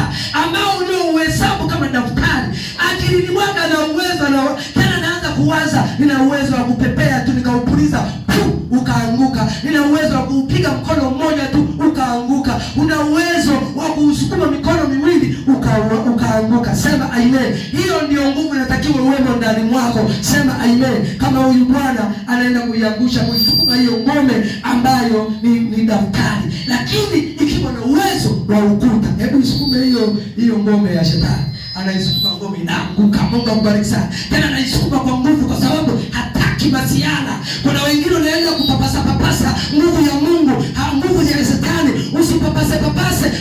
ukuta ambao uhesabu kama daftari. Akilini mwanga na uwezo na tena naanza kuwaza, nina uwezo wa kupepea tu nikaupuliza ukaanguka. Nina uwezo wa kupiga mkono mmoja tu ukaanguka. Una uwezo wa kusukuma mikono miwili ukaanguka. Sema amen. Hiyo ndio nguvu inatakiwa uwemo ndani mwako. Sema amen. Kama huyu Bwana anaenda kuiangusha, kuisukuma hiyo ngome ambayo ni daftari, lakini ikiwa na uwezo wa ukuta, hebu isukume hiyo ngome ya shetani. Anaisukuma ngome inaanguka. Mungu akubariki sana. Tena anaisukuma kwa nguvu, kwa sababu hataki masiala. Kuna wengine wanaenda kupapasa nguvu ya Mungu, nguvu ya shetani. Usipapase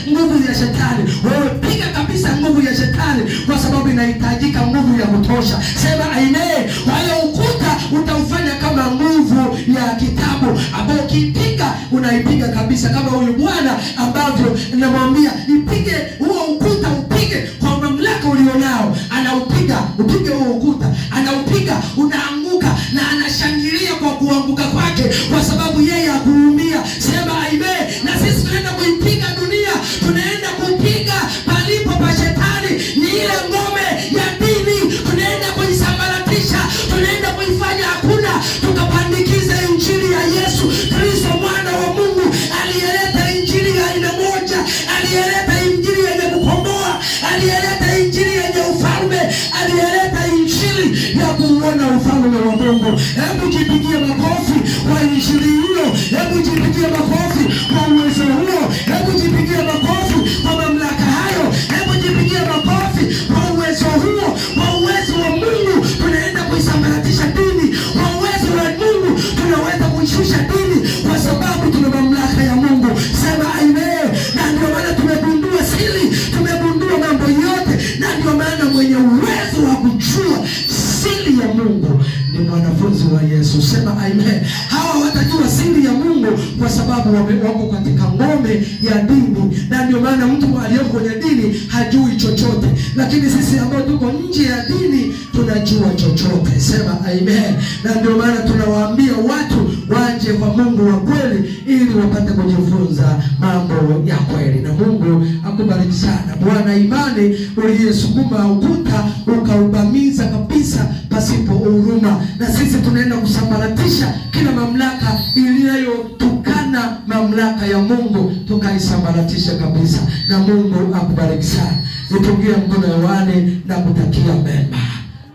nguvu ya shetani. Wewe piga kabisa nguvu ya shetani, kwa sababu inahitajika nguvu ya kutosha. Sema amen. Kwa hiyo ukuta utaufanya kama nguvu ya kitabu, ambayo ukipiga unaipiga kabisa, kama huyu Bwana ambavyo ninamwambia ipige huo ukuta, upige kwa mamlaka ulionao. Anaupiga, upige huo ukuta, anaupiga, unaanguka, na anashangilia kwa kuanguka kwake, kwa sababu yeye hakuumia. Sema amen. Na sisi tunaenda kuipiga dunia, tunaenda kupiga palipo pa shetani, ni ile ngome ya dini. Tunaenda kuisambaratisha, tunaenda kuifanya hakuna, tukapandikiza injili ya Yesu Kristo mwana wa Mungu, aliyeleta injili ya aina moja, aliyeleta injili yenye kukomboa, aliyeleta injili yenye ufalme, aliyeleta injili ya kuuona ufalme wa Mungu. Hebu jipigie makofi kwa injili hiyo. Hebu jipigie makofi kwa uwezo huo. Hebu jipigie makofi kwa mamlaka hayo. Hebu jipigie makofi kwa uwezo huo. Kwa uwezo wa Mungu tunaenda kuisambaratisha dini. Kwa uwezo wa Mungu tunaweza kuishusha dini, kwa sababu tuna mamlaka ya Mungu. Sema amen. Na ndio maana tumegundua siri, tumegundua mambo yote, na ndio maana mwenye uwezo wa kujua siri ya Mungu ni mwanafunzi wa Yesu. Sema amen. Hawa watajua siri ya Mungu kwa sababu wako katika ngome ya dini, na ndio maana mtu aliyeko kwenye dini hajui chochote, lakini sisi ambao tuko nje ya dini tunajua chochote. Sema amen. Na ndio maana tunawaambia watu waje kwa Mungu wa kweli, ili wapate kujifunza mambo ya kweli. Na Mungu akubariki sana. Bwana imani uliyesukuma ukuta ukaubamiza kabisa pasipo huruma, na sisi tunaenda kusambaratisha kila mamlaka iliyotukana mamlaka ya Mungu, tukaisambaratisha kabisa. Na Mungu akubariki sana. Nipungie mkono hewani na kutakia mema,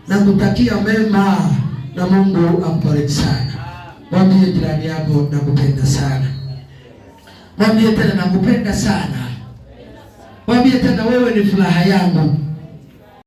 na kutakia mema, na Mungu akubariki sana. Mwambie jirani yako nakupenda sana. Mwambie tena nakupenda sana. Mwambie tena wewe ni furaha yangu.